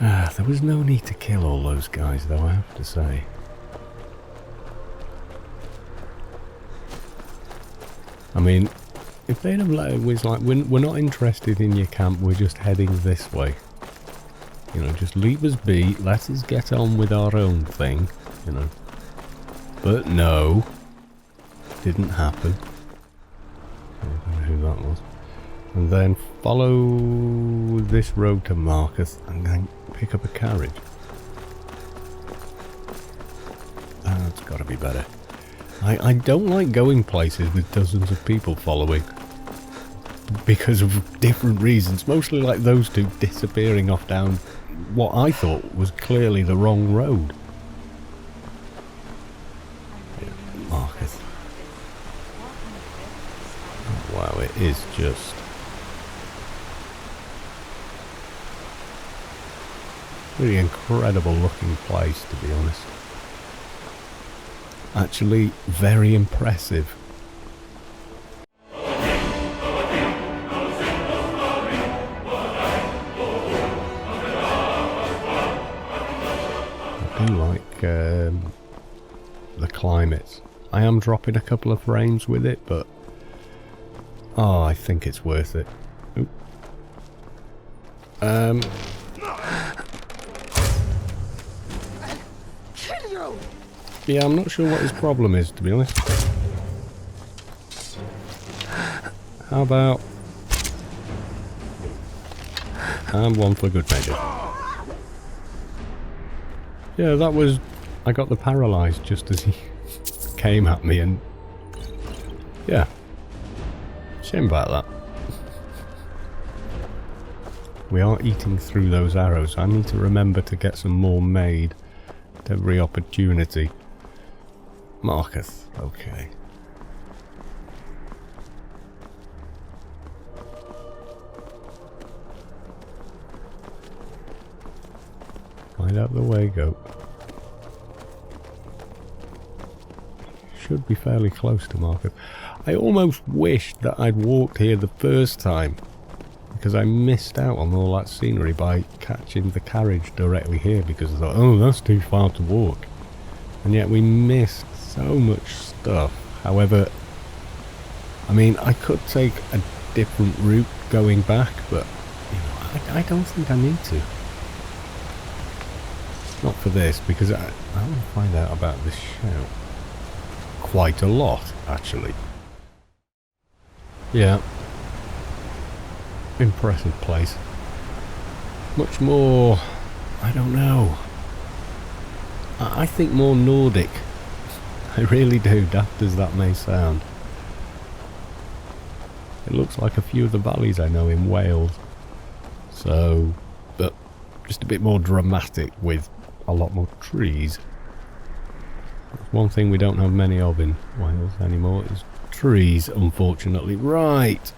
There was no need to kill all those guys, though, I have to say. I mean, if they'd have let it was like, we're not interested in your camp, we're just heading this way. You know, just leave us be, let us get on with our own thing, you know. But no, didn't happen. I don't know who that was. And then follow this road to Marcus and then pick up a carriage. That's got to be better. I don't like going places with dozens of people following. Because of different reasons. Mostly like those two disappearing off down what I thought was clearly the wrong road. Yeah, Marcus. Oh, wow, it is just... really incredible looking place, to be honest. Actually, very impressive. I do like the climate. I am dropping a couple of frames with it, but oh, I think it's worth it. Oop. Yeah, I'm not sure what his problem is, to be honest. How about... and one for good measure. Yeah, that was... I got the paralysed just as he came at me and... yeah. Shame about that. We are eating through those arrows. I need to remember to get some more made at every opportunity. Marcus, okay. Find out the way, goat. Should be fairly close to Marcus. I almost wished that I'd walked here the first time, because I missed out on all that scenery by catching the carriage directly here, because I thought, oh, that's too far to walk. And yet we missed so much stuff. However, I mean, I could take a different route going back, but you know, I don't think I need to. Not for this, because I want to find out about this shout. Quite a lot, actually. Yeah. Impressive place. Much more, I don't know. I think more Nordic. I really do, daft as that may sound. It looks like a few of the valleys I know in Wales. So, but just a bit more dramatic with a lot more trees. One thing we don't have many of in Wales anymore is trees, unfortunately. Right.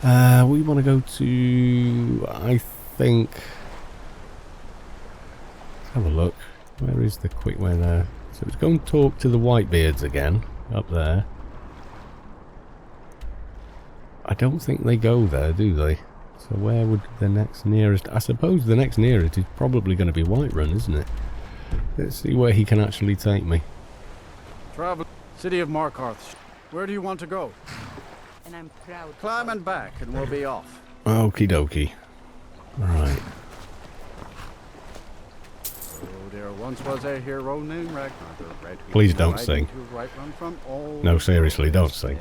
We want to go to, I think... let's have a look. Where is the quick way there? So let's go and talk to the Whitebeards again, up there. I don't think they go there, do they? So where would the next nearest... I suppose the next nearest is probably going to be Whiterun, isn't it? Let's see where he can actually take me. Travel, city of Markarth. Where do you want to go? And I'm proud. Climb and back and we'll be off. Okie dokie. Right. There once was a hero named Ragnar the Red. Please don't sing. No, seriously, don't sing.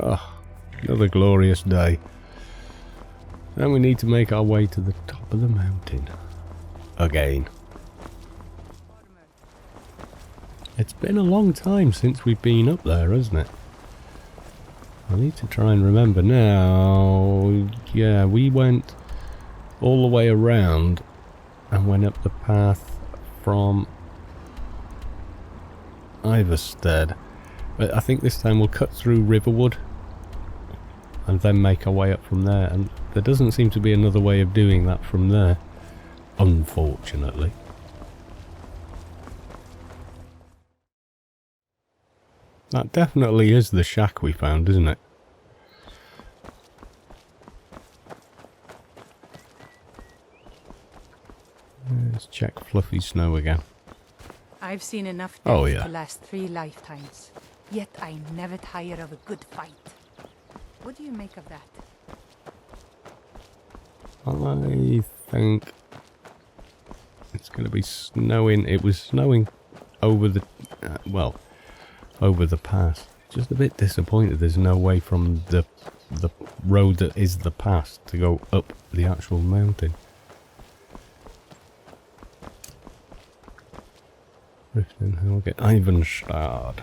Oh, another glorious day. And we need to make our way to the top of the mountain. Again. It's been a long time since we've been up there, hasn't it? I need to try and remember now. Yeah, we went all the way around and went up the path from Iverstead. But I think this time we'll cut through Riverwood and then make our way up from there. And there doesn't seem to be another way of doing that from there, unfortunately. That definitely is the shack we found, isn't it? Let's check Fluffy Snow again. I've seen enough Oh, death yeah. to last 3 lifetimes. Yet I never tire of a good fight. What do you make of that? I think it's going to be snowing. It was snowing over the, over the pass. Just a bit disappointed there's no way from the road that is the pass to go up the actual mountain. Riften Helge Ivanstad.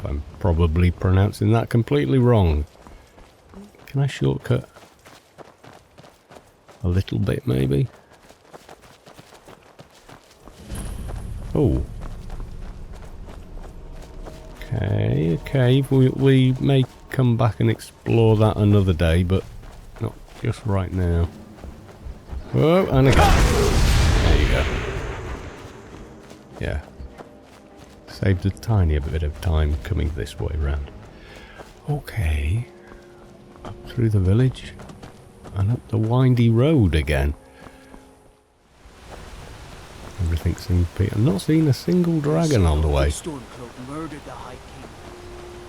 I'm probably pronouncing that completely wrong. Can I shortcut a little bit, maybe? Oh. Okay. We may come back and explore that another day, but not just right now. Oh, and again. There you go. Yeah. Saved a tiny bit of time coming this way round. Okay. Up through the village and up the windy road again. Everything seems to be... I've not seen a single dragon on the way. Stormcloak murdered the High King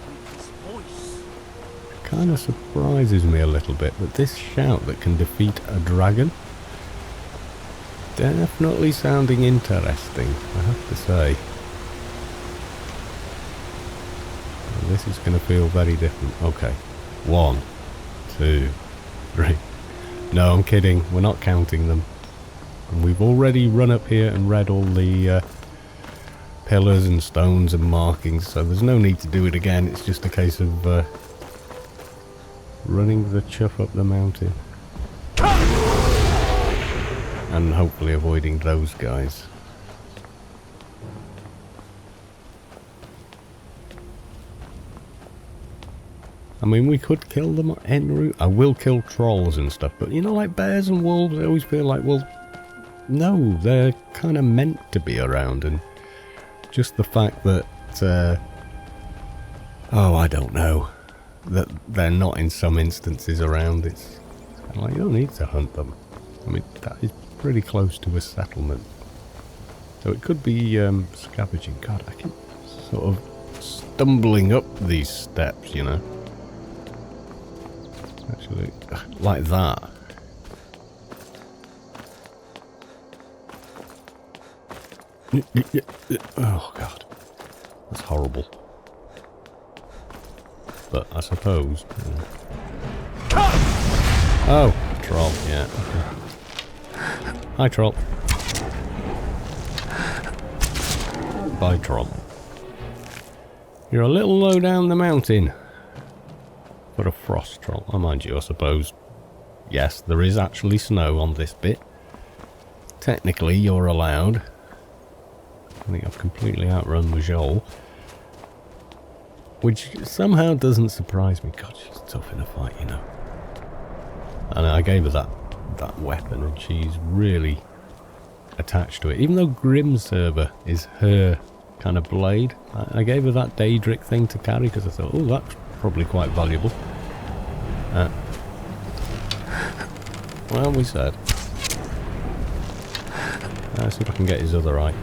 with his voice. Kind of surprises me a little bit, but this shout that can defeat a dragon, definitely sounding interesting, I have to say. This is going to feel very different. Okay. 1, 2, 3. No, I'm kidding. We're not counting them. And we've already run up here and read all the pillars and stones and markings, so there's no need to do it again. It's just a case of running the chuff up the mountain. And hopefully avoiding those guys. I mean, we could kill them en route. I will kill trolls and stuff, but you know, like bears and wolves, I always feel like, well, no, they're kind of meant to be around, and just the fact that, oh, I don't know, that they're not in some instances around, it's like, you don't need to hunt them. I mean, that is pretty close to a settlement. So it could be scavenging. God, I keep sort of stumbling up these steps, you know. Actually, like that. Oh god, that's horrible. But I suppose. Oh, troll. Yeah. Okay. Hi, troll. Bye, troll. You're a little low down the mountain. For a frost troll. Oh, mind you, I suppose. Yes, there is actually snow on this bit. Technically, you're allowed. I think I've completely outrun Majol. Which somehow doesn't surprise me. God, she's tough in a fight, you know. And I gave her that weapon, and she's really attached to it. Even though Grimserver is her kind of blade, I gave her that Daedric thing to carry because I thought, oh, that's probably quite valuable. Well, we said. Let's see if I can get his other eye.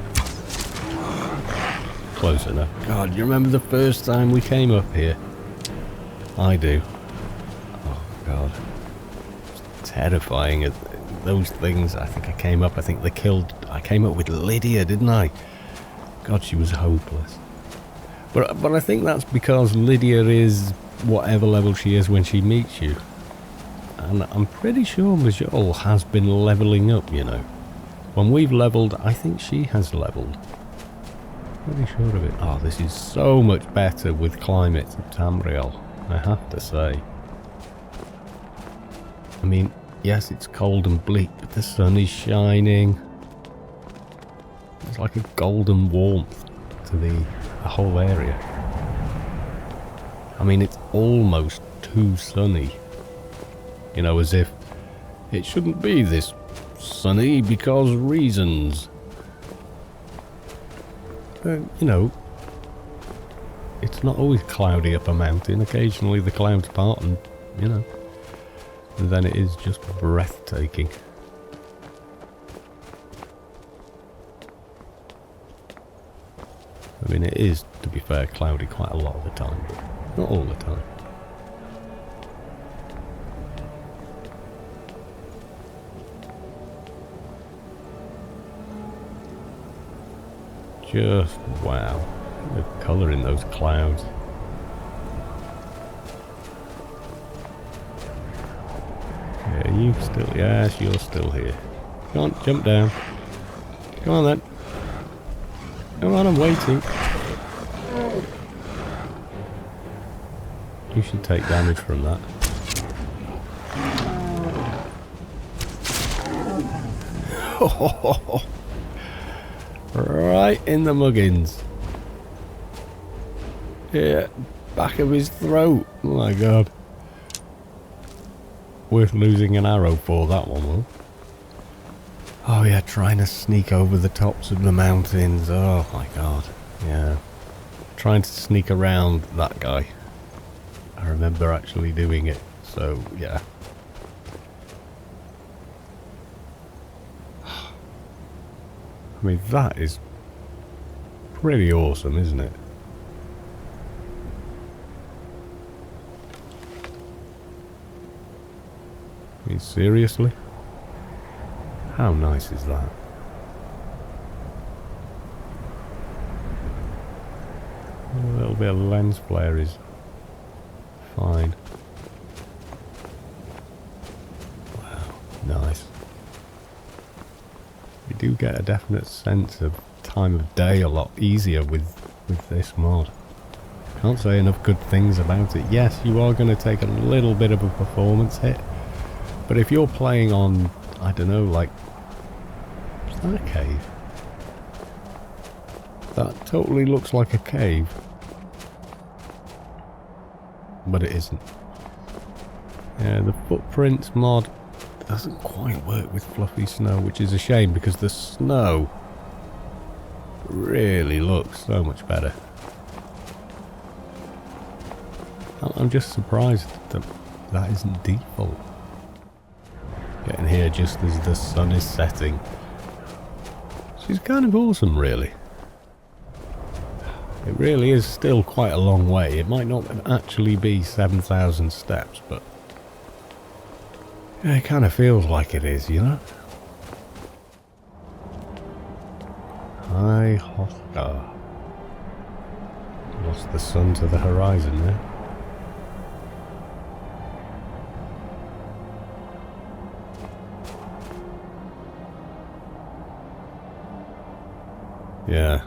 Close enough. God, you remember the first time we came up here? I do. Oh, God. It's terrifying. Those things, I think I came up with Lydia, didn't I? God, she was hopeless. But I think that's because Lydia is whatever level she is when she meets you. And I'm pretty sure Majol has been levelling up, you know. When we've levelled, I think she has levelled. Pretty sure of it. Oh, this is so much better with climate of Tamriel, I have to say. I mean, yes, it's cold and bleak, but the sun is shining. It's like a golden warmth to the whole area. I mean, it's almost too sunny. You know, as if it shouldn't be this sunny because reasons. You know, It's not always cloudy up a mountain. Occasionally the clouds part and, you know, then it is just breathtaking. I mean, it is, to be fair, cloudy quite a lot of the time, but not all the time. Just wow, the colour in those clouds. Yeah, you still, yes, you're still here. Come on, jump down. Come on then. Come on, I'm waiting. You should take damage from that. Right in the muggins. Yeah, back of his throat. Oh my god. Worth losing an arrow for that one, though. Oh yeah, trying to sneak over the tops of the mountains. Oh my god. Yeah. Trying to sneak around that guy. I remember actually doing it, so yeah. I mean, that is pretty awesome, isn't it? I mean, seriously? How nice is that? A little bit of lens flare is fine. Wow, nice. You do get a definite sense of time of day a lot easier with this mod. Can't say enough good things about it. Yes, you are going to take a little bit of a performance hit, but if you're playing on, I don't know, like, is that a cave? That totally looks like a cave, but it isn't. Yeah, the footprints mod doesn't quite work with fluffy snow, which is a shame because the snow really looks so much better. I'm just surprised that that isn't default. Getting here just as the sun is setting. She's kind of awesome, really. It really is still quite a long way. It might not actually be 7,000 steps, but yeah, it kind of feels like it is, you know? Hi, Hosta. Lost the sun to the horizon there. Yeah,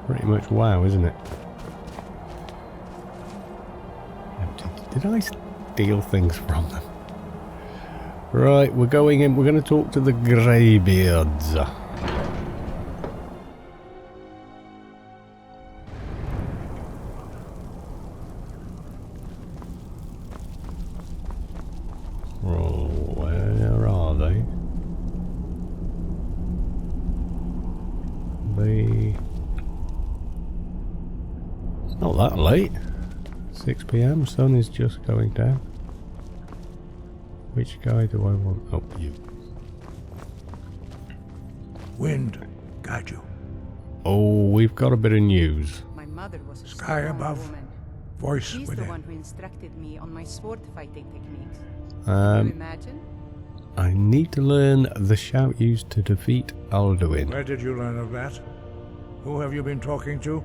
pretty much wow, isn't it? Did I steal things from them? Right, we're going in. We're going to talk to the Greybeards. Oh, where are they? It's not that late. 6 PM, sun is just going down. Which guy do I want? Oh, you. Wind, guide you. Oh, we've got a bit of news. My mother was a Sky strong above, woman. voice She's the within. one who instructed me on my sword fighting techniques. Can you imagine? I need to learn the shout used to defeat Alduin. Where did you learn of that? Who have you been talking to?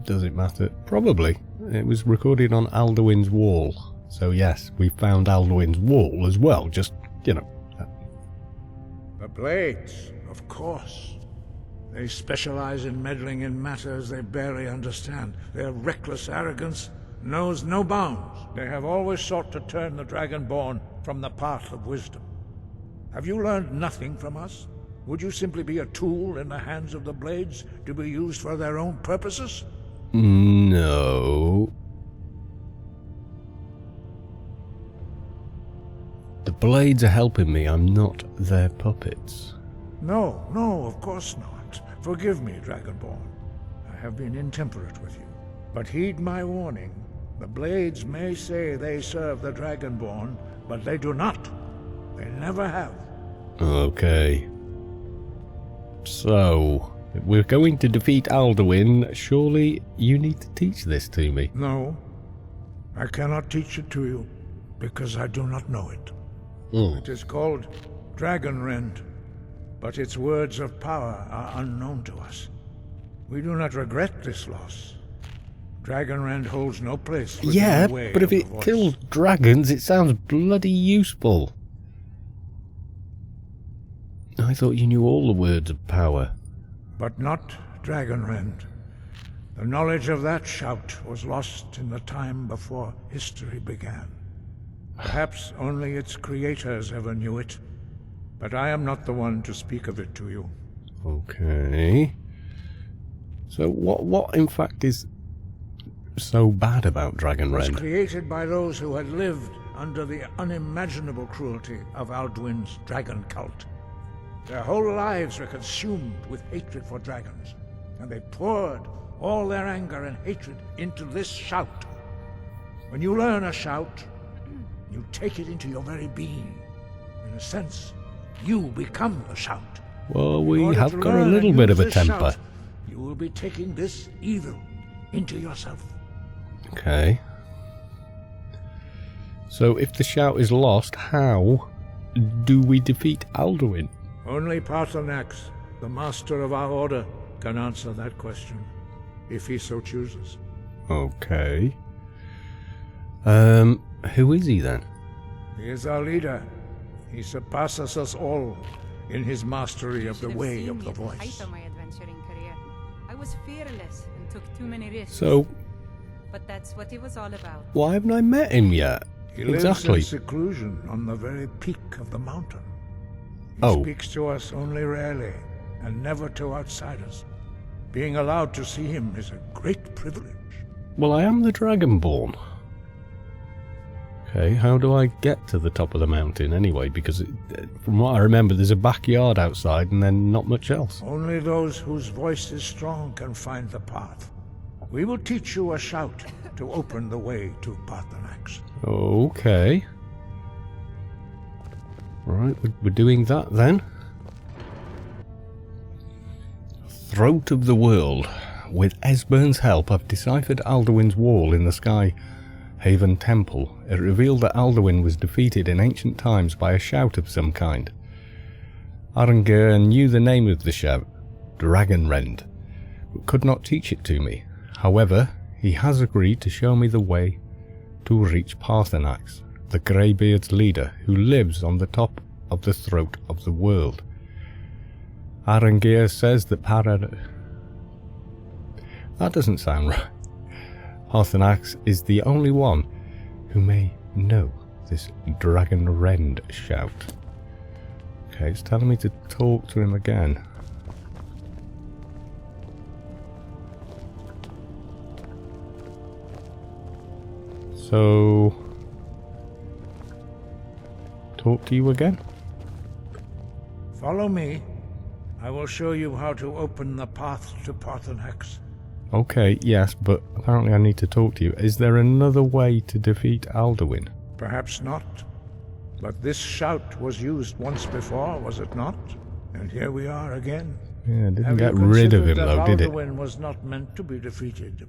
Does it matter? Probably. It was recorded on Alduin's wall. So yes, we found Alduin's wall as well, just, you know. The Blades, of course. They specialize in meddling in matters they barely understand. Their reckless arrogance knows no bounds. They have always sought to turn the Dragonborn from the path of wisdom. Have you learned nothing from us? Would you simply be a tool in the hands of the Blades to be used for their own purposes? No. The Blades are helping me. I'm not their puppets. No, of course not. Forgive me, Dragonborn. I have been intemperate with you. But heed my warning. The Blades may say they serve the Dragonborn, but they do not. They never have. Okay. So, if we're going to defeat Alduin, surely you need to teach this to me. No, I cannot teach it to you, because I do not know it. It is called Dragonrend, but its words of power are unknown to us. We do not regret this loss. Dragonrend holds no place within Yeah, the way but if of the it voice. kills dragons, it sounds bloody useful. I thought you knew all the words of power. But not Dragonrend. The knowledge of that shout was lost in the time before history began. Perhaps only its creators ever knew it, but I am not the one to speak of it to you. Okay. So what in fact is so bad about It was Dragonrend? created by those who had lived under the unimaginable cruelty of Alduin's dragon cult. Their whole lives were consumed with hatred for dragons, and they poured all their anger and hatred into this shout. When you learn a shout, you take it into your very being. In a sense, you become the shout. Well, In we order have to got a learn little and bit use of a this temper. shout, you will be taking this evil into yourself. Okay. So if the shout is lost, how do we defeat Alduin? Only Paarthurnax, the master of our order, can answer that question, if he so chooses. Okay. Who is he then? He is our leader. He surpasses us all in his mastery of the Should have way seen of me the at the height voice. of my adventuring career. I was fearless and took too many risks. So But that's what it was all about. why haven't I met him yet? He lives Exactly. in seclusion on the very peak of the mountain. He Oh. speaks to us only rarely, and never to outsiders. Being allowed to see him is a great privilege. Well, I am the Dragonborn. Okay, how do I get to the top of the mountain anyway? Because from what I remember, there's a backyard outside and then not much else. Only those whose voice is strong can find the path. We will teach you a shout to open the way to Paarthurnax. Okay. Right, we're doing that then. Throat of the World. With Esbern's help, I've deciphered Alduin's wall in the Sky Haven Temple. It revealed that Alduin was defeated in ancient times by a shout of some kind. Arangir knew the name of the shout, Dragonrend, but could not teach it to me. However, he has agreed to show me the way to reach Paarthurnax, the Greybeard's leader, who lives on the top of the throat of the world. Arangir says that That doesn't sound right. Paarthurnax is the only one who may know this Dragonrend shout. Okay, it's telling me to talk to him again. So, talk to you again? Follow me. I will show you how to open the path to Paarthurnax. Okay, yes, but apparently I need to talk to you. Is there another way to defeat Alduin? Perhaps not. But this shout was used once before, was it not? And here we are again. Yeah, it didn't Have get you rid of considered him that though, did it? Alduin was not meant to be defeated.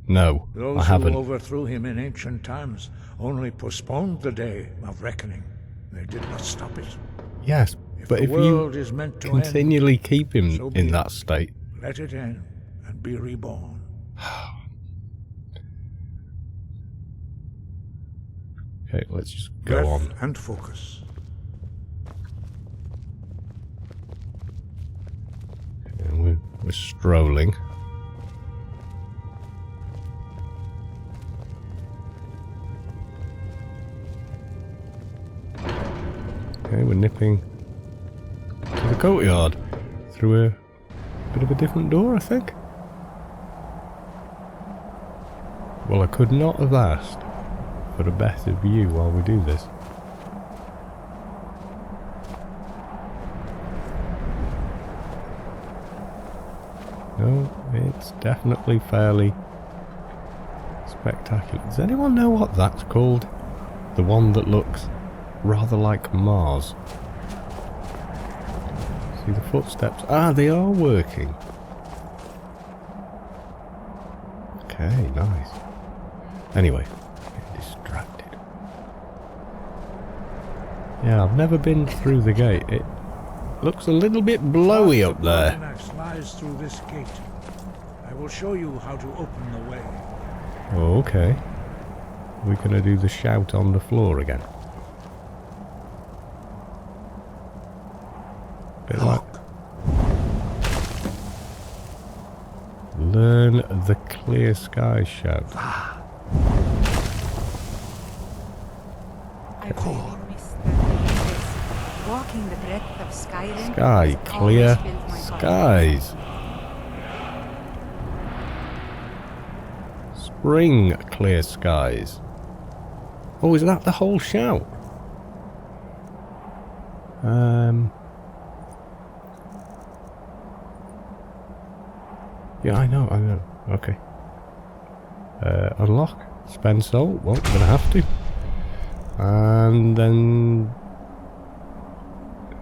No, Those I haven't. who overthrew him in ancient times only postponed the day of reckoning. They did not stop it. Yes, but the if world you is meant to continually keep him so be in it. that state... let it end and be reborn. Okay, let's just go Breath on. and focus. Yeah, we're strolling. Okay, we're nipping to the courtyard through a bit of a different door, I think. Well, I could not have asked for a better view while we do this. No, it's definitely fairly spectacular. Does anyone know what that's called? The one that looks rather like Mars. See the footsteps? Ah, they are working. Okay, nice. Anyway, getting distracted. Yeah, I've never been through the gate. It looks a little bit blowy up there. The lies through this gate. I will show you how to open the way. Oh, okay. We're going to do the shout on the floor again. Bit like... Learn the clear sky shout. I really miss the days walking the breadth of Skyrim. Sky, has clear always filled my heart. skies. Spring, clear skies. Oh, is that the whole shout? Yeah, I know. Okay. Unlock. Spend soul. Well, I'm gonna have to. And then...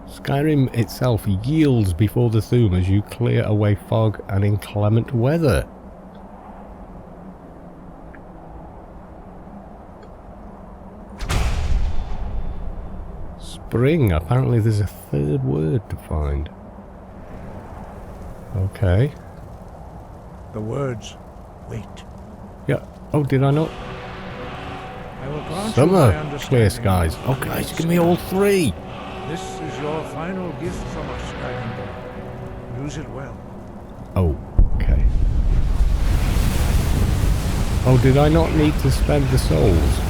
Skyrim itself yields before the Thuum as you clear away fog and inclement weather. Spring. Apparently there's a third word to find. Okay. The words, wait. Yeah. Oh, did I not? I will grant you my Summer. understanding. Clear skies. Oh, guys, give me all three. This is your final gift from us, Skyrim. Use it well. Oh, okay. Oh, did I not need to spend the souls?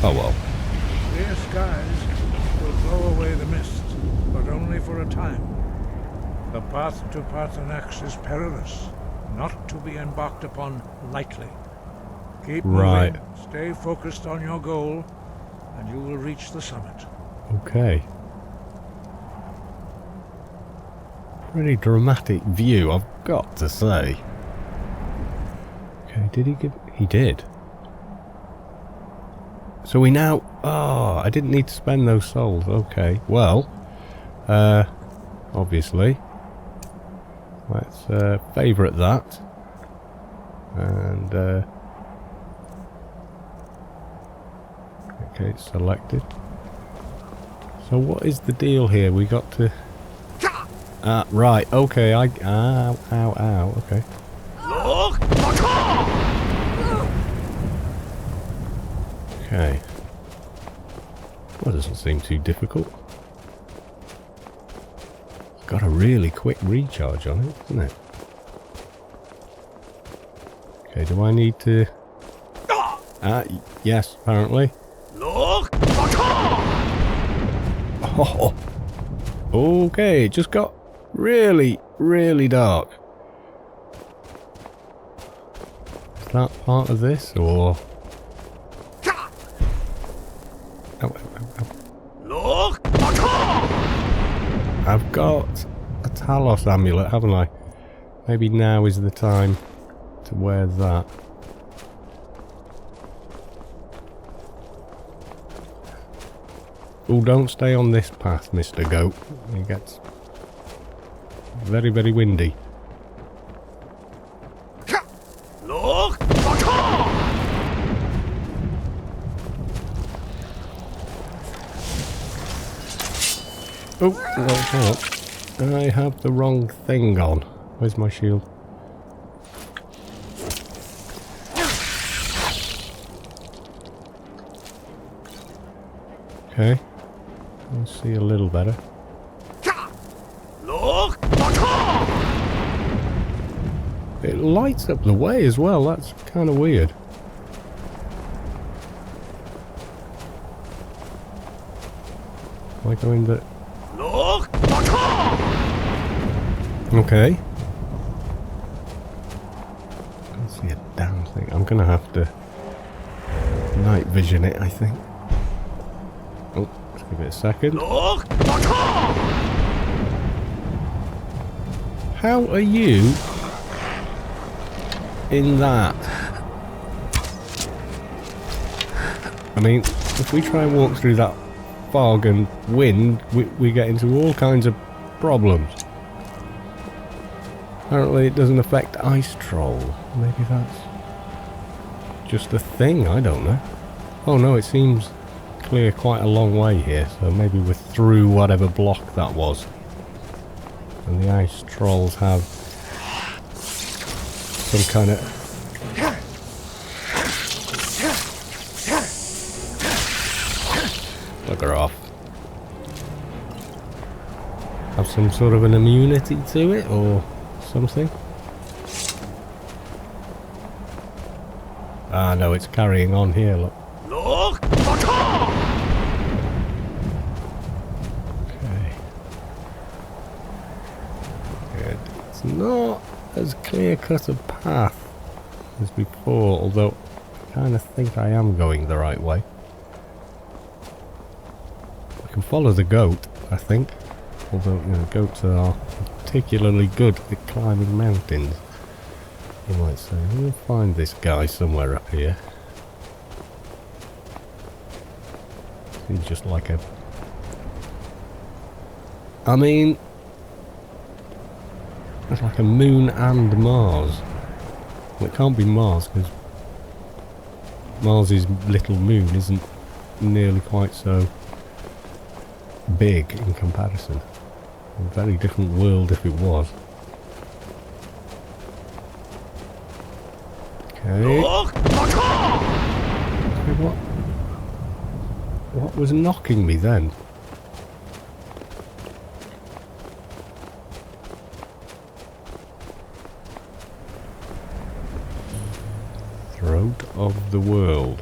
Oh well. Clear skies will blow away the mist, but only for a time. The path to Parthenax is perilous, not to be embarked upon lightly. Keep Right. moving, stay focused on your goal, and you will reach the summit. Okay. Pretty dramatic view, I've got to say. Okay, did he give... He did. So we now... Oh, I didn't need to spend those souls. Okay, well... obviously. Let's favourite that. And... okay, it's selected. So what is the deal here? We got to... right, okay, ow, okay. Okay. Well, doesn't seem too difficult. It's got a really quick recharge on it, isn't it? Okay, do I need to... yes, apparently. Oh, okay, it just got really, really dark. Is that part of this, or... I've got a Talos amulet, haven't I? Maybe now is the time to wear that. Oh, don't stay on this path, Mr. Goat. It gets very, very windy. Oh, no, I have the wrong thing on. Where's my shield? Okay. Let's see a little better. It lights up the way as well. That's kind of weird. Am I going the... Okay. Can't see a damn thing. I'm gonna have to night vision it, I think. Oh, let's give it a second. How are you in that? I mean, if we try and walk through that fog and wind, we get into all kinds of problems. Apparently it doesn't affect ice troll. Maybe that's just a thing, I don't know. Oh no, it seems clear quite a long way here, so maybe we're through whatever block that was. And the ice trolls have some kind of... Bugger off. Have some sort of an immunity to it, or something? Ah, no, it's carrying on here, look. Okay. Good. It's not as clear-cut a path as before, although I kind of think I am going the right way. I can follow the goat, I think. Although, you know, goats are particularly good at climbing mountains, you might say. We'll find this guy somewhere up here. He's just like a... I mean... It's like a moon and Mars. Well, it can't be Mars, because Mars's little moon isn't nearly quite so big in comparison. A very different world if it was. Okay. What was knocking me then? Throat of the world.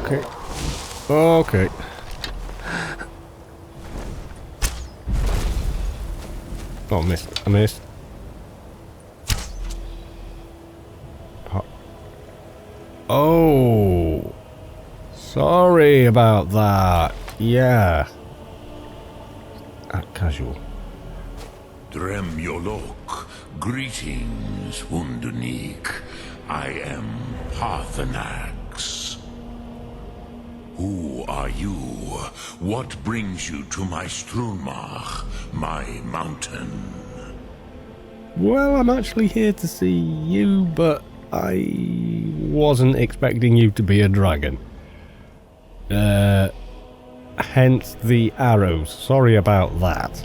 Okay. Okay. Oh, I missed. I missed. Oh. Sorry about that. Yeah. Casual. Drem Yolok, greetings, Undunik. I am Parthenax. Who are you? What brings you to my Strunmach, my mountain? Well, I'm actually here to see you, but I wasn't expecting you to be a dragon. Hence the arrows. Sorry about that.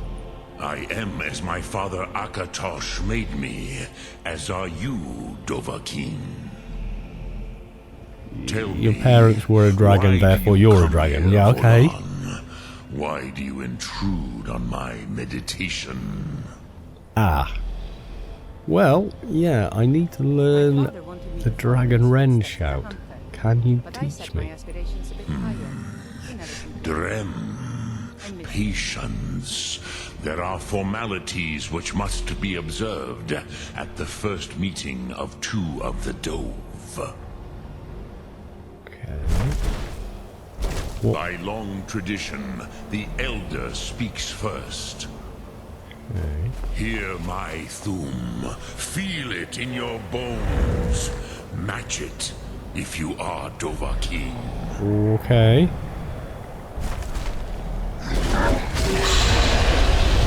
I am as my father Akatosh made me, as are you, Dovahkiin. Tell Your me, parents were a dragon, why do therefore you you're a come dragon. here, Yeah, okay. Volan? Why do you intrude on my meditation? Ah. Well, yeah, I need to learn the Dragon Wren shout. Can you teach me? Drem, patience. There are formalities which must be observed at the first meeting of two of the Dove. Okay. By long tradition, the Elder speaks first. Okay. Hear my Thum. Feel it in your bones. Match it if you are Dovahkiin. Okay.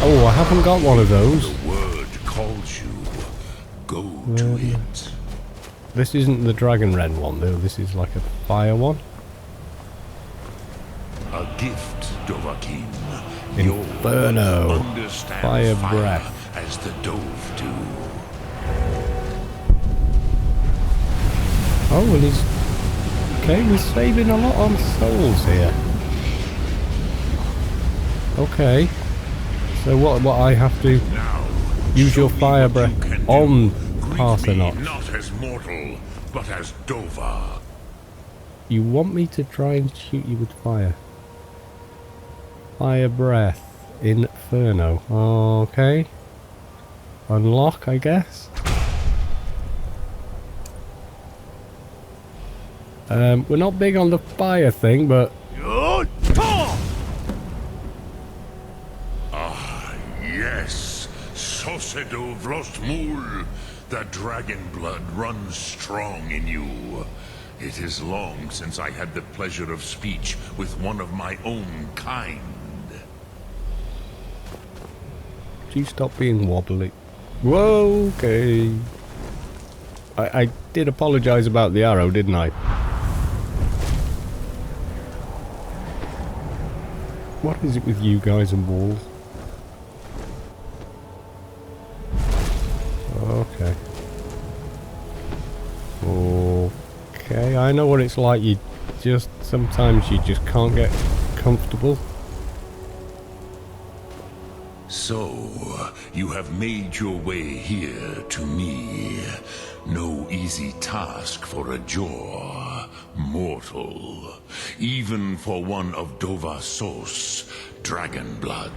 Oh, I haven't got one of those. The word calls you. Go to it. This isn't the Dragon Wren one, though. This is like a fire one. A gift, Dovahkiin. Inferno. Understand Fire breath. as the Dove do. Oh, well, he's... Okay, we're saving a lot on souls here. Okay. So what I have to Now, use show your me fire what breath you can do. on Greet me Parthenax. not as mortal, but as Dova. You want me to try and shoot you with fire? Fire breath. Inferno. Okay. Unlock, I guess. We're not big on the fire thing, but Rosedo Vrostmul. The dragon blood runs strong in you. It is long since I had the pleasure of speech with one of my own kind. Could you stop being wobbly? Whoa, okay. I did apologise about the arrow, didn't I? What is it with you guys and walls? Okay. Okay, I know what it's like. Sometimes you just can't get comfortable. So, you have made your way here to me. No easy task for a jaw, mortal. Even for one of Dovasos, dragon blood.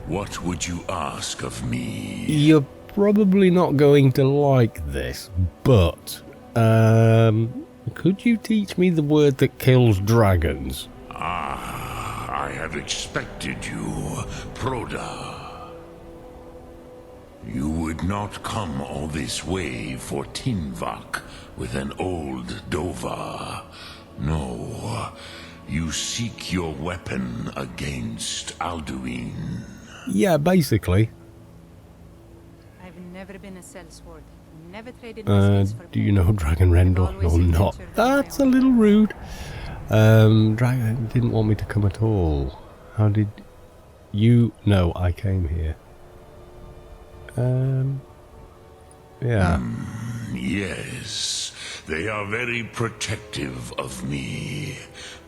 What would you ask of me? You're probably not going to like this, but could you teach me the word that kills dragons? I have expected you, Proda. You would not come all this way for Tinvak with an old Dova. No, you seek your weapon against Alduin. Yeah, basically. I've never been a sellsword. Never traded my skills for Do you know Dragon Rendor or not? That's a little rude. Dragon didn't want me to come at all. How did you know I came here? Yeah. Yes, they are very protective of me.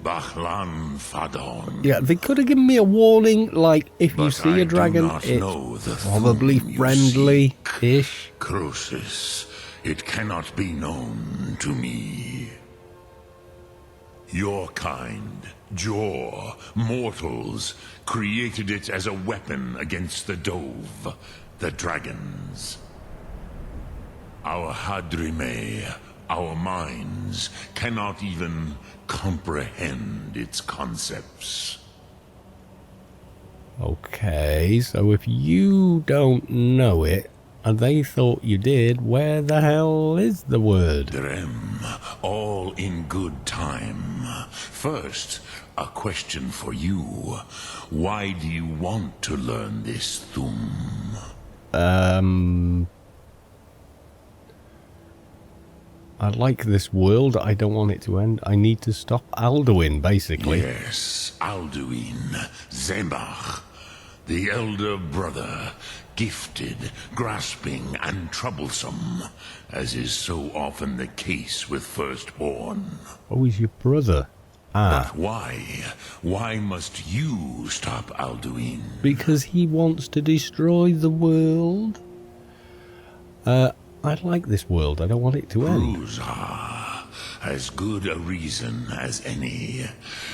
Bachlan Fadon. Yeah, they could have given me a warning, like, if you But see I a dragon, do not know the it's probably thumb you friendly-ish. Croesus, it cannot be known to me. Your kind, Jor, mortals, created it as a weapon against the Dove, the dragons. Our Hadrime, our minds, cannot even comprehend its concepts. Okay, so if you don't know it, and they thought you did, where the hell is the word? Drem, all in good time. First, a question for you. Why do you want to learn this Thum? I like this world, I don't want it to end. I need to stop Alduin, basically. Yes, Alduin, Zembach, the elder brother, gifted, grasping, and troublesome, as is so often the case with Firstborn. Oh, he's your brother. But why? Why must you stop Alduin? Because he wants to destroy the world. I like this world, I don't want it to end. Cruzha, as good a reason as any.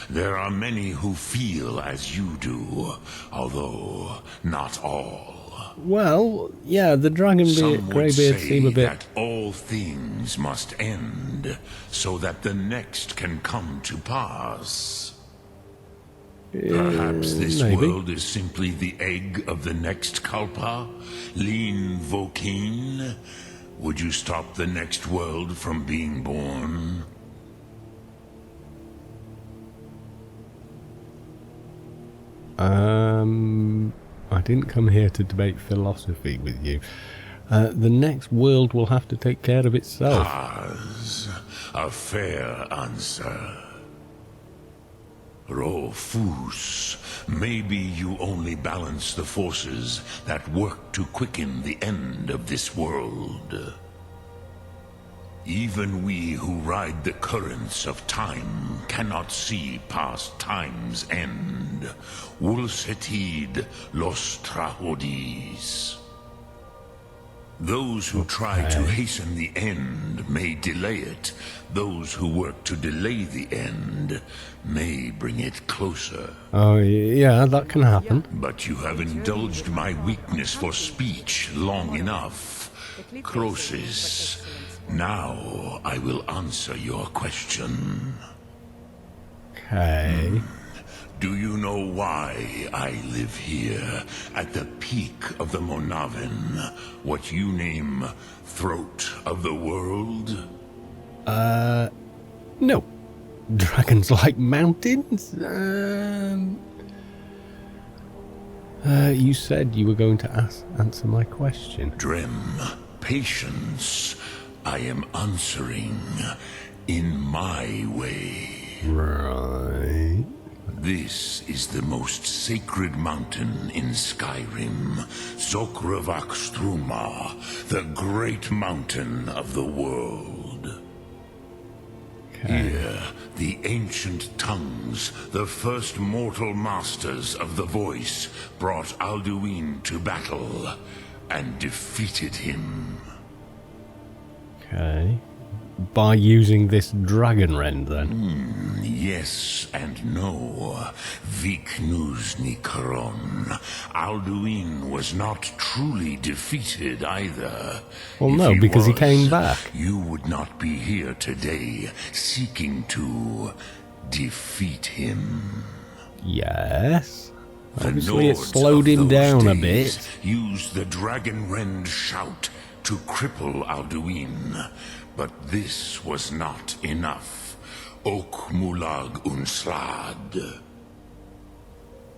There are many who feel as you do, although not all. Well, yeah, the Some would greybeard say seem a bit... that all things must end, so that the next can come to pass. Perhaps this maybe. world is simply the egg of the next Kalpa, Lin Vokin. Would you stop the next world from being born? I didn't come here to debate philosophy with you. The next world will have to take care of itself. As a fair answer. Rofus, maybe you only balance the forces that work to quicken the end of this world. Even we who ride the currents of time cannot see past time's end. Wulsetid los trahodis. Those who try to hasten the end may delay it. Those who work to delay the end may bring it closer. Oh, yeah, that can happen. But you have indulged my weakness for speech long enough. Croesus, now I will answer your question. Okay. Do you know why I live here, at the peak of the Monavin, what you name Throat of the World? No. Dragons like mountains? You said you were going to answer my question. Drem, patience. I am answering in my way. Right. This is the most sacred mountain in Skyrim, Zokravak Struma, the great mountain of the world. Here, the ancient tongues, the first mortal masters of the voice, brought Alduin to battle and defeated him. Okay. By using this dragon rend, then? Yes and no. Viknus Nikaron. Alduin was not truly defeated either. Well, If no, because he was, came back. You would not be here today, seeking to defeat him. Yes. The Obviously, it Nords slowed of him those down a days bit. Used the dragon rend shout to cripple Alduin, but this was not enough. Ok Mulag Unslad.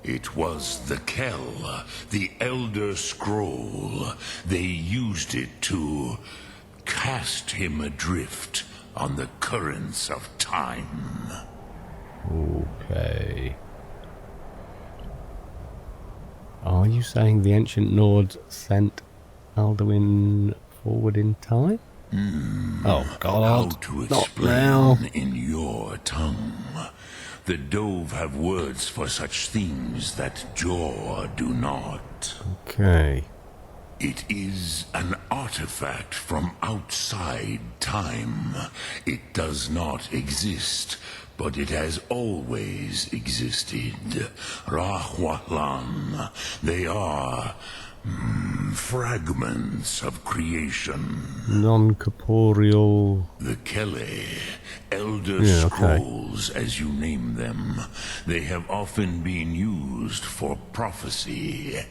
It was the Kell, the Elder Scroll. They used it to cast him adrift on the currents of time. Okay. Are you saying the ancient Nords sent Alduin forward in time? Oh How God, to not now. explain in your tongue? The Dove have words for such things that Jor do not. Okay. It is an artifact from outside time. It does not exist, but it has always existed. Rahwahlan. They are fragments of creation. Non-corporeal. The Kele, Elder Yeah, okay. Scrolls, as you name them, they have often been used for prophecy.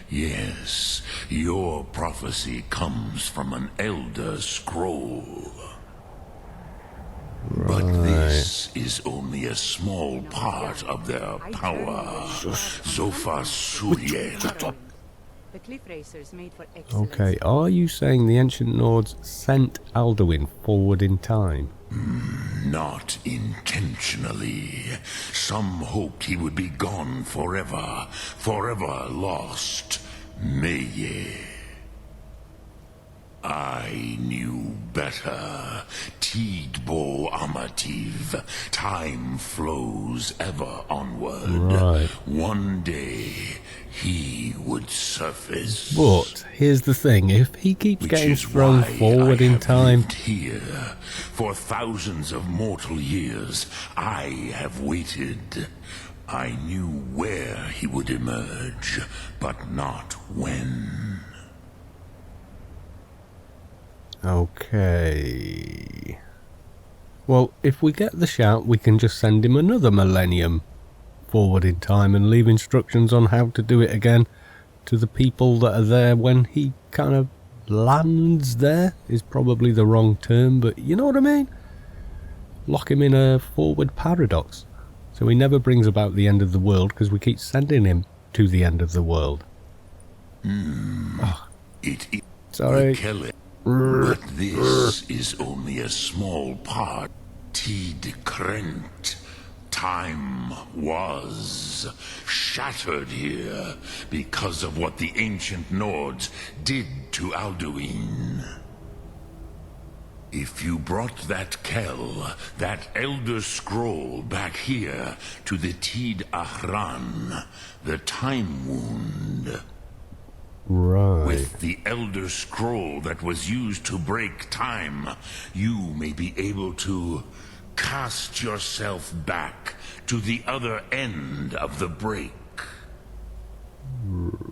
Yes, your prophecy comes from an Elder Scroll. But this is only a small part of their power. Zofa Surye. The cliff racers made for excellence. Okay, are you saying the ancient Nords sent Alduin forward in time? Not intentionally. Some hoped he would be gone forever, forever lost. Meye. I knew better. Tidbo Amativ. Time flows ever onward. Right. One day, he would surface. But here's the thing: if he keeps Which getting is thrown why forward I in have time, lived here. For thousands of mortal years, I have waited. I knew where he would emerge, but not when. okay. Well, if we get the shout, we can just send him another millennium forward in time and leave instructions on how to do it again to the people that are there when he kind of lands there, is probably the wrong term, but you know what I mean? Lock him in a forward paradox, so he never brings about the end of the world because we keep sending him to the end of the world. It is Sorry. the Kelly, but this is only a small part. Tid Krent. Time was shattered here because of what the ancient Nords did to Alduin. If you brought that Kell, that Elder Scroll back here to the Tid Ahran, the Time Wound, Right. with the Elder Scroll that was used to break time, you may be able to cast yourself back to the other end of the break.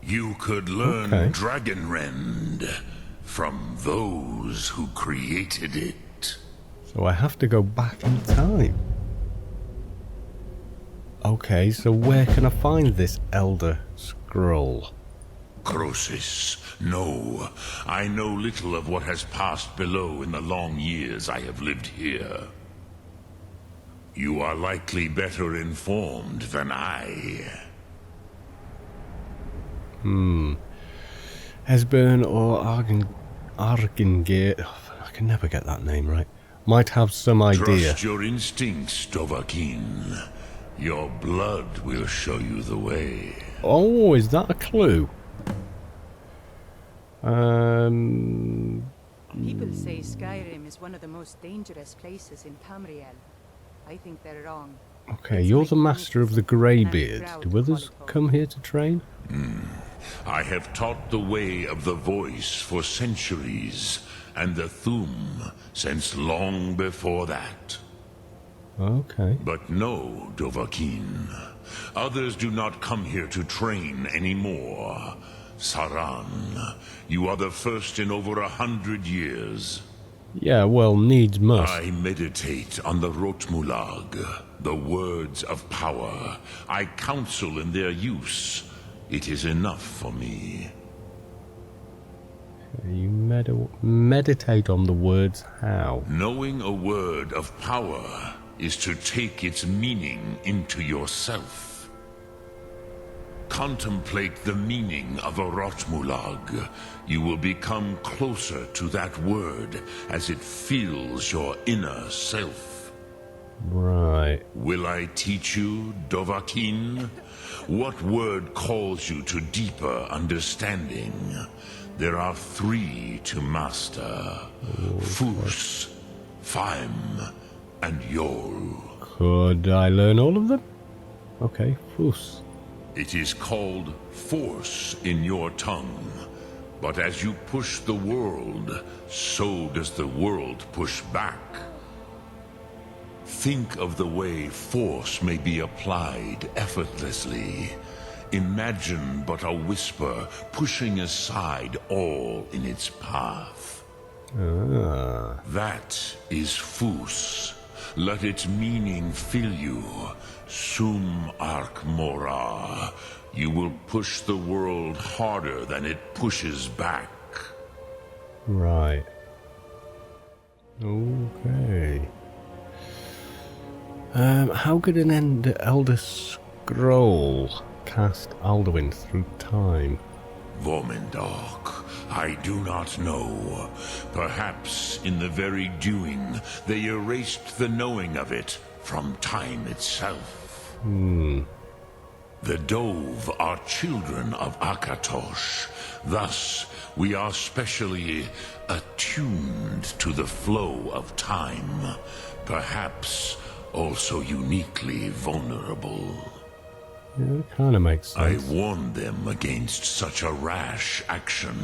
You could learn Okay. Dragon Rend from those who created it. So I have to go back in time. Okay, so where can I find this Elder Scroll? Croesus, no. I know little of what has passed below in the long years I have lived here. You are likely better informed than I. Esbern or Argengate, I can never get that name right, might have some idea. Trust your instincts, Dovahkiin. Your blood will show you the way. Oh, is that a clue? People say Skyrim is one of the most dangerous places in Tamriel. I think they're wrong. Okay, It's you're like the master of the Greybeard. proud Do others Molotov. come here to train? I have taught the way of the voice for centuries, and the Thum since long before that. Okay. But no, Dovahkiin. Others do not come here to train anymore. Saran, you are the first in over 100 years. Yeah, well, needs must. I meditate on the Rotmulag, the words of power. I counsel in their use. It is enough for me. You meditate on the words how? Knowing a word of power is to take its meaning into yourself. Contemplate the meaning of a Rotmulag. You will become closer to that word as it fills your inner self. Right. Will I teach you, Dovahkiin? What word calls you to deeper understanding? There are 3 to master. Fus, Faim, and Yol. Could I learn all of them? Okay, Fus. It is called force in your tongue. But as you push the world, so does the world push back. Think of the way force may be applied effortlessly. Imagine but a whisper pushing aside all in its path. That is Fus. Let its meaning fill you. Sum Ark Mora. You will push the world harder than it pushes back. Right. Okay. How could an Elder Scroll cast Alduin through time? Vormendok, I do not know. Perhaps in the very doing, they erased the knowing of it from time itself. The Dove are children of Akatosh. Thus, we are specially attuned to the flow of time. Perhaps also uniquely vulnerable. Yeah, it kind of makes I sense. warned them against such a rash action.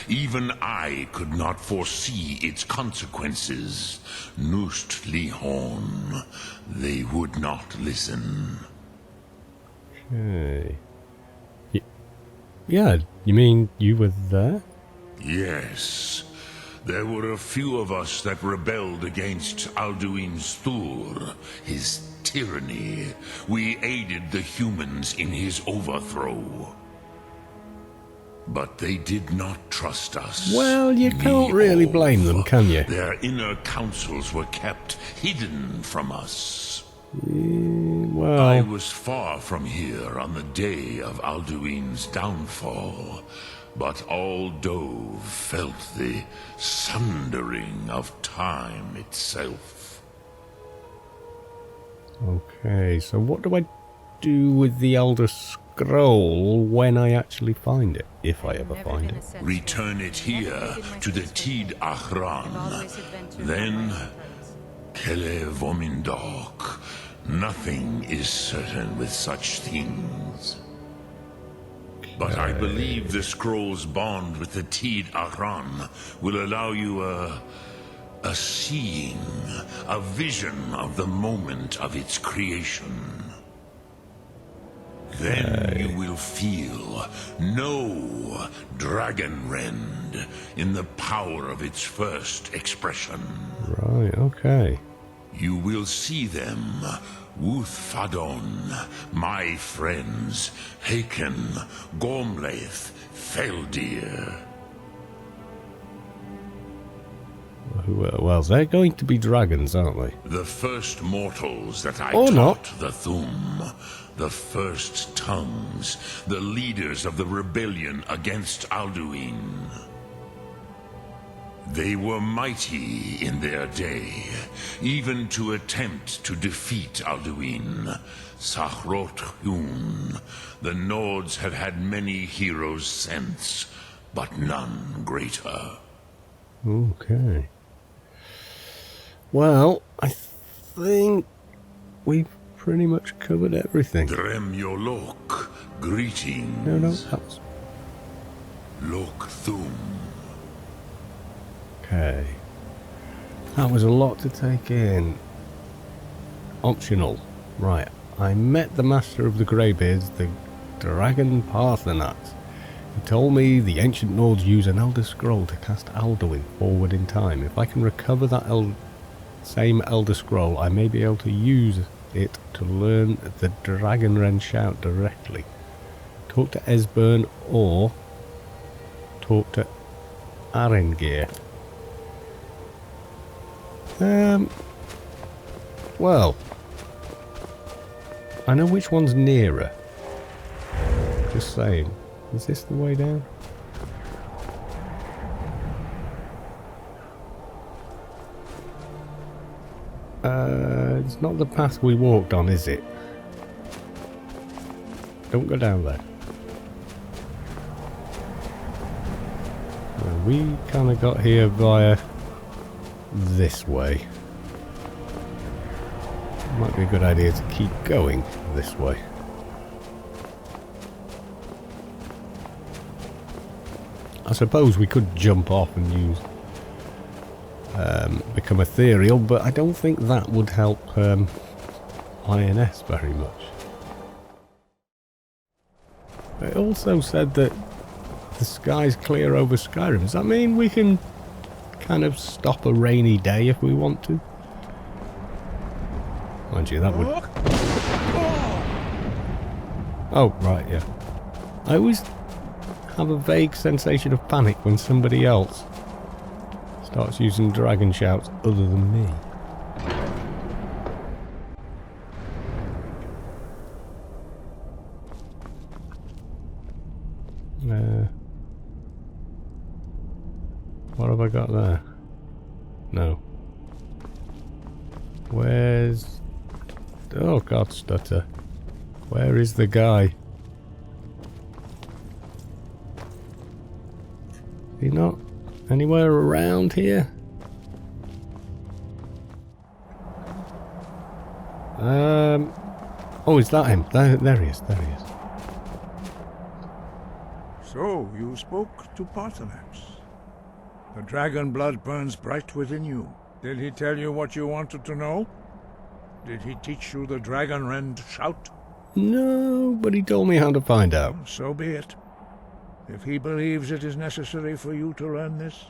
Even I could not foresee its consequences. Nust Lihon. They would not listen. Okay. Yeah, you mean you were there? Yes. There were a few of us that rebelled against Alduin's Thur, his tyranny. We aided the humans in his overthrow. But they did not trust us. Well, you can't really blame them, can you? Their inner counsels were kept hidden from us. Well, I was far from here on the day of Alduin's downfall, but all Dove felt the sundering of time itself. okay, so what do I do with the Elder Scroll when I actually find it? If I ever find it. Return it here to the Tid Achran. Then, Kele Vomindok. Nothing is certain with such things. But I believe the scroll's bond with the Tid Achran will allow you a seeing, a vision of the moment of its creation. Then you will feel, know Dragonrend in the power of its first expression. Right, okay. You will see them. Wuthfadon, my friends, Haken, Gormlaith, Feldir. Well, they're going to be dragons, aren't they? The first mortals that I Or taught not. the Thum. The first tongues. The leaders of the rebellion against Alduin. They were mighty in their day, even to attempt to defeat Alduin. Sahrot Hun. The Nords have had many heroes since, but none greater. Okay. Well, I think we've pretty much covered everything. Dremyolok, greetings. No, that's... Lok Thum. Okay. That was a lot to take in. Optional. Right. I met the Master of the Greybeards, the Dragon Parthenax. He told me the ancient Nords use an Elder Scroll to cast Alduin forward in time. If I can recover that same Elder Scroll, I may be able to use it to learn the Dragonren shout directly. Talk to Esbern or talk to Arengir. Well, I know which one's nearer. Just saying. Is this the way down? It's not the path we walked on, is it? Don't go down there. Well, we kind of got here via this way. Might be a good idea to keep going this way. I suppose we could jump off and use become ethereal, but I don't think that would help INS very much. It also said that the sky's clear over Skyrim. Does that mean we can kind of stop a rainy day if we want to? Mind you, that would... Oh, right, yeah. I always have a vague sensation of panic when somebody else starts using dragon shouts other than me. What have I got there? No. Where's... Oh god, stutter. Where is the guy? Is he not anywhere around here? Oh, is that him? There he is, there he is. So, you spoke to Parthenax. The dragon blood burns bright within you. Did he tell you what you wanted to know? Did he teach you the Dragonrend shout? No, but he told me how to find out. So be it. If he believes it is necessary for you to learn this,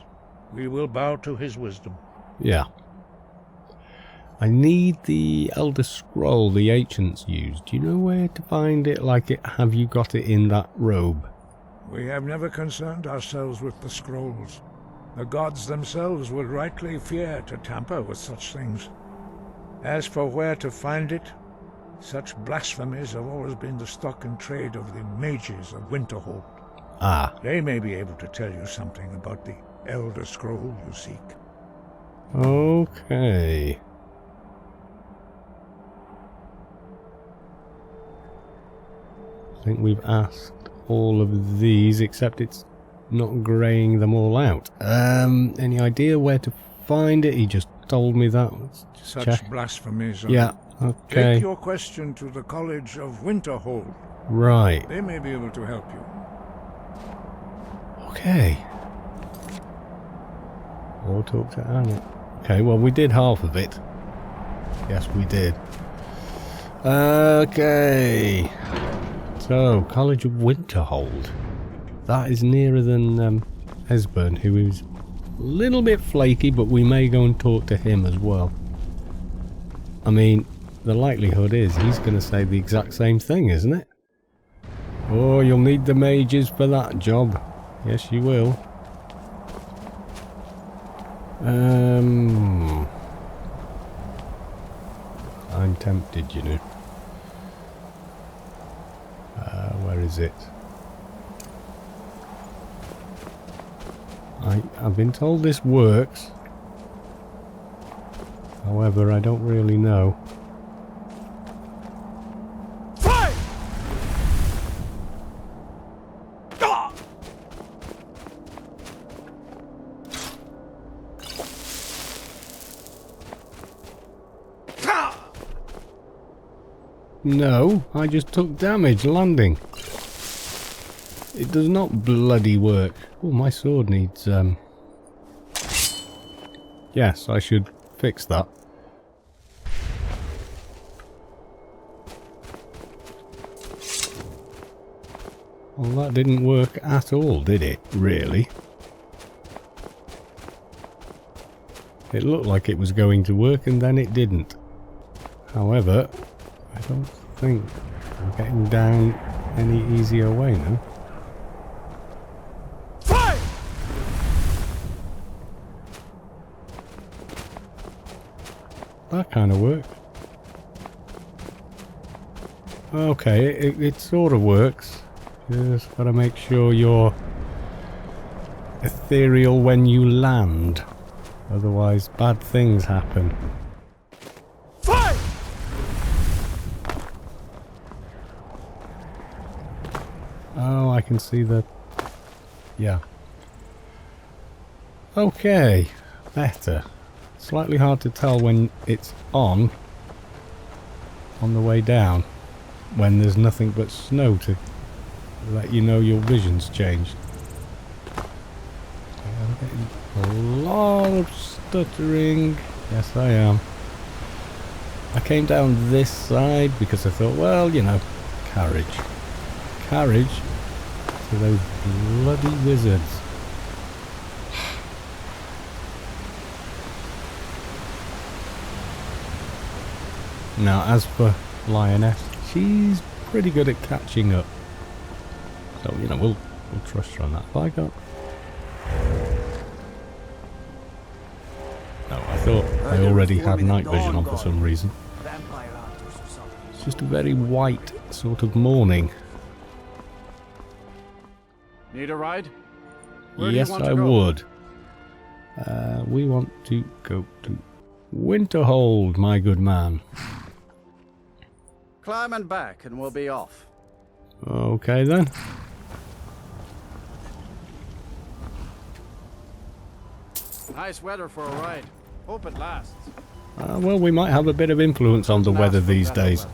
we will bow to his wisdom. Yeah. I need the Elder Scroll the ancients used. Do you know where to find it? Have you got it in that robe? We have never concerned ourselves with the scrolls. The gods themselves would rightly fear to tamper with such things. As for where to find it, such blasphemies have always been the stock and trade of the mages of Winterhold. Ah. They may be able to tell you something about the Elder Scroll you seek. Okay. I think we've asked all of these, except it's not greying them all out. Any idea where to find it? He just told me that. Let's Such check. blasphemies. Yeah, okay. Take your question to the College of Winterhold. Right. They may be able to help you. Okay. Or talk to Anna. Okay, well, we did half of it. Yes, we did. Okay. So, College of Winterhold. That is nearer than Esbern, who is a little bit flaky, but we may go and talk to him as well. I mean, the likelihood is he's going to say the exact same thing, isn't it? Oh, you'll need the mages for that job. Yes, you will. I'm tempted, you know. Where is it? I've been told this works. However, I don't really know. Fire! No, I just took damage landing. It does not bloody work. Oh, my sword needs, Yes, I should fix that. Well, that didn't work at all, did it? Really? It looked like it was going to work and then it didn't. However, I don't think I'm getting down any easier way now. Fire! That kind of worked. Okay, it sort of works. Just gotta make sure you're ethereal when you land. Otherwise, bad things happen. Fire! Oh, I can see the... Yeah. Okay, better. Slightly hard to tell when it's on the way down, when there's nothing but snow to let you know your vision's changed. I'm getting a lot of stuttering. Yes, I am. I came down this side because I thought, well, you know, carriage to those bloody wizards. Now, as for Lioness, she's pretty good at catching up. So, you know, we'll trust her on that. Have I got... No, I thought I already had night vision on for some reason. It's just a very white sort of morning. Need a ride? Where do you Yes, want to I go? would. We want to go to Winterhold, my good man. Climb and back and we'll be off. Okay then. Nice weather for a ride. Hope it lasts. Well, we might have a bit of influence on the weather these days.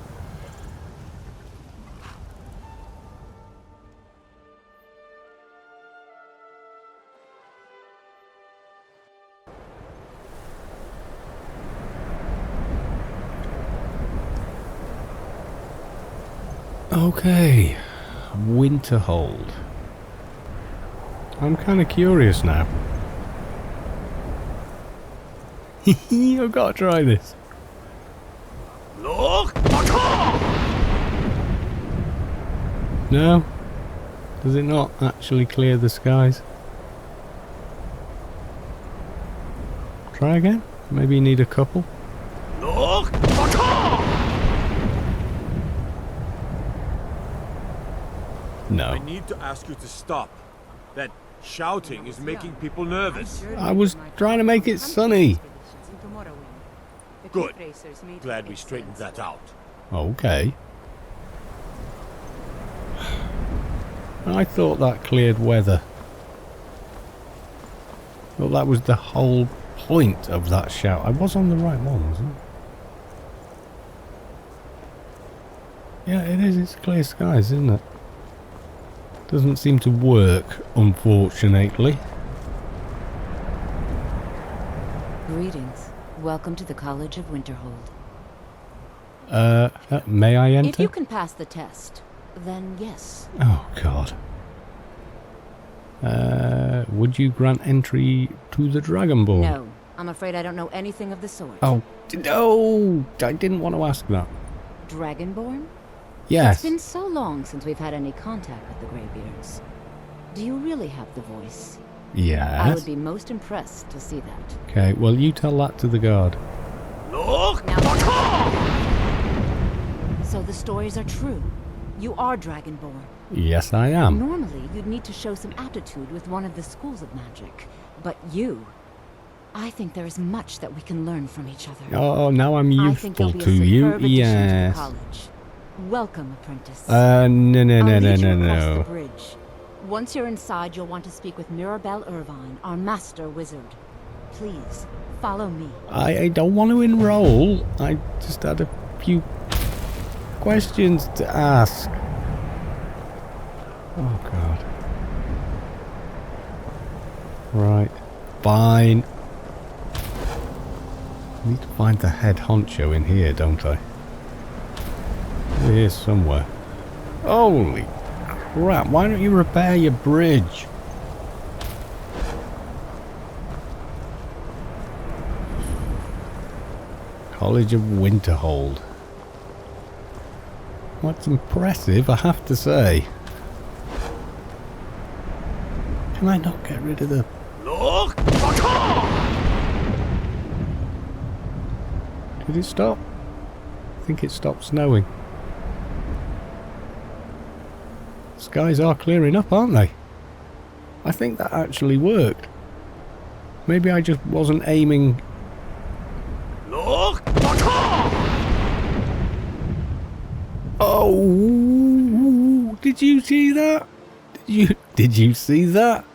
Okay, Winterhold. I'm kind of curious now. I've got to try this. No? Does it not actually clear the skies? Try again? Maybe you need a couple? No. I need to ask you to stop. That shouting is making people nervous. I was trying to make it sunny. Good. Glad we straightened that out. Okay. I thought that cleared weather. Well, that was the whole point of that shout. I was on the right one, wasn't I? Yeah, it is. It's clear skies, isn't it? Doesn't seem to work, unfortunately. Greetings. Welcome to the College of Winterhold. May I enter? If you can pass the test, then yes. Oh, God. Would you grant entry to the Dragon Ball? No, I'm afraid I don't know anything of the sort. Oh, no! I didn't want to ask that. Dragonborn? Yes. It's been so long since we've had any contact with the Greybeards. Do you really have the voice? Yes. I would be most impressed to see that. Okay, well, you tell that to the guard. So the stories are true. You are Dragonborn. Yes, I am. Normally, you'd need to show some aptitude with one of the schools of magic. But you... I think there is much that we can learn from each other. Oh, now I'm I think youthful you'll be to a you. superb addition to the Yes. college. Welcome, apprentice. No. I'll lead you across the No. bridge. Once you're inside, you'll want to speak with Mirabelle Irvine, our master wizard. Please, follow me. I don't want to enroll. I just had a few questions to ask. Oh, God. Right. Fine. I need to find the head honcho in here, don't I? Here somewhere. Holy crap, why don't you repair your bridge? College of Winterhold. What's impressive, I have to say. Can I not get rid of the... Did it stop? I think it stopped snowing. Skies are clearing up, aren't they? I think that actually worked. Maybe I just wasn't aiming... Oh! Did you see that? Did you see that?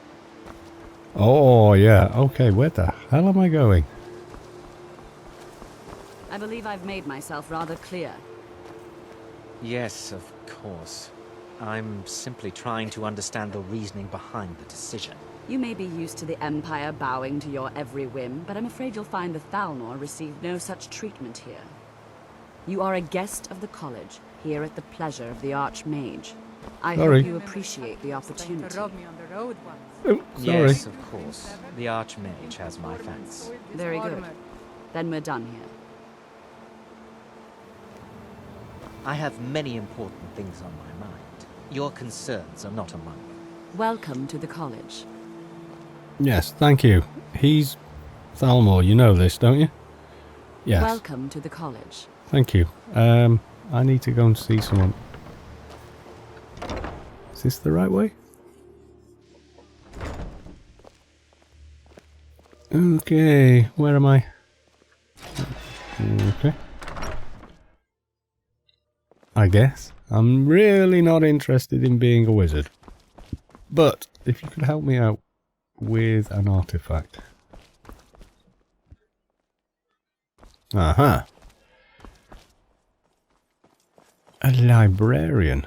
Oh, yeah. Okay, where the hell am I going? I believe I've made myself rather clear. Yes, of course. I'm simply trying to understand the reasoning behind the decision. You may be used to the Empire bowing to your every whim, but I'm afraid you'll find the Thalmor receive no such treatment here. You are a guest of the college, here at the pleasure of the Archmage. I hope you appreciate the opportunity. Oh, sorry. Yes, of course. The Archmage has my thanks. Very good. Then we're done here. I have many important things on my mind. Your concerns are not among them. Welcome to the college. Yes, thank you. He's Thalmor, you know this, don't you? Yes. Welcome to the college. Thank you. I need to go and see someone. Is this the right way? Okay, where am I? Okay. I guess. I'm really not interested in being a wizard. But, if you could help me out with an artifact. Aha. A librarian.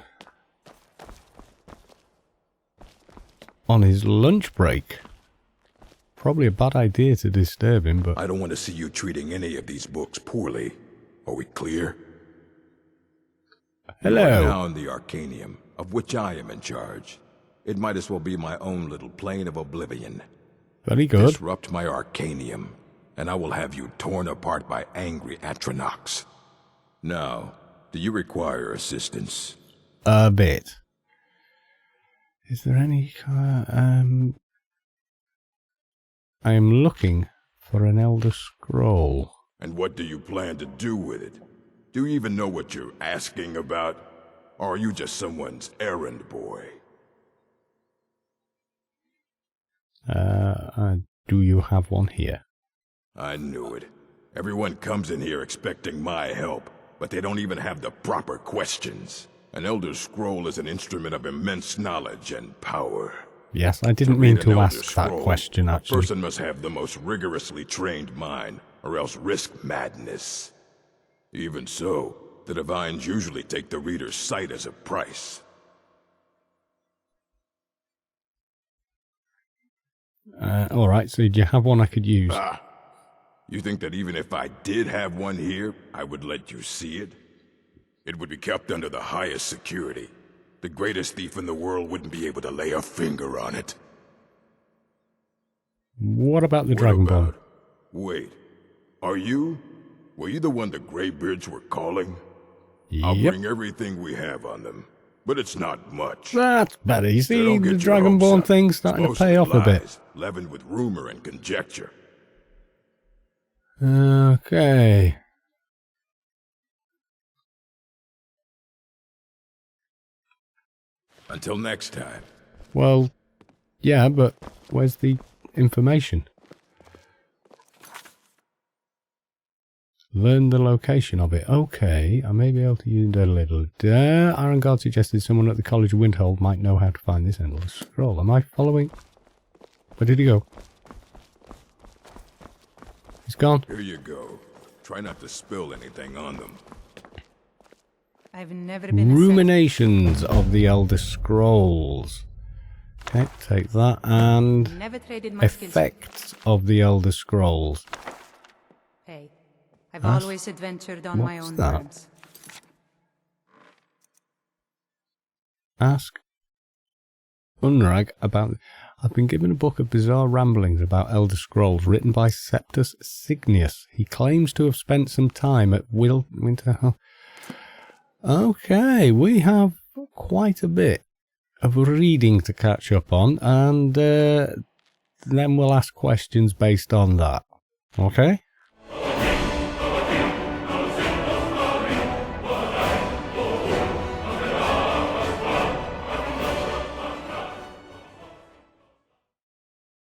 On his lunch break. Probably a bad idea to disturb him, but... I don't want to see you treating any of these books poorly. Are we clear? Hello. You are now in the Arcanium, of which I am in charge. It might as well be my own little plane of oblivion. Very good. Disrupt my Arcanium, and I will have you torn apart by angry Atronachs. Now, do you require assistance? A bit. Is there any... I am looking for an Elder Scroll. And what do you plan to do with it? Do you even know what you're asking about? Or are you just someone's errand boy? Do you have one here? I knew it. Everyone comes in here expecting my help, but they don't even have the proper questions. An Elder Scroll is an instrument of immense knowledge and power. Yes, I didn't mean to ask that question, actually. A person must have the most rigorously trained mind, or else risk madness. Even so, the Divines usually take the reader's sight as a price. Alright, so do you have one I could use? Ah, you think that even if I did have one here, I would let you see it? It would be kept under the highest security. The greatest thief in the world wouldn't be able to lay a finger on it. What about the Dragonborn? Wait. Are you? Were you the one the Greybeards were calling? I'll Yep. bring everything we have on them. But it's not much. That's better. You So see, don't the get your hopes Dragonborn up. thing's It's starting to mostly pay off a bit. lies, leavened with rumor and conjecture. Okay. Until next time. Well, yeah, but where's the information? Learn the location of it. Okay, I may be able to use a little. Aaron God suggested someone at the College of Windhold might know how to find this endless scroll. Am I following? Where did he go? He's gone. Here you go. Try not to spill anything on them. I've never been a Ruminations of the Elder Scrolls. Okay, take that. And Never traded my skills. effects of the Elder Scrolls. Hey, I've That's- always adventured on my what's own that? terms. Ask Unrag about... I've been given a book of bizarre ramblings about Elder Scrolls written by Septus Signius. He claims to have spent some time at Winter... Okay, we have quite a bit of reading to catch up on, and then we'll ask questions based on that. Okay?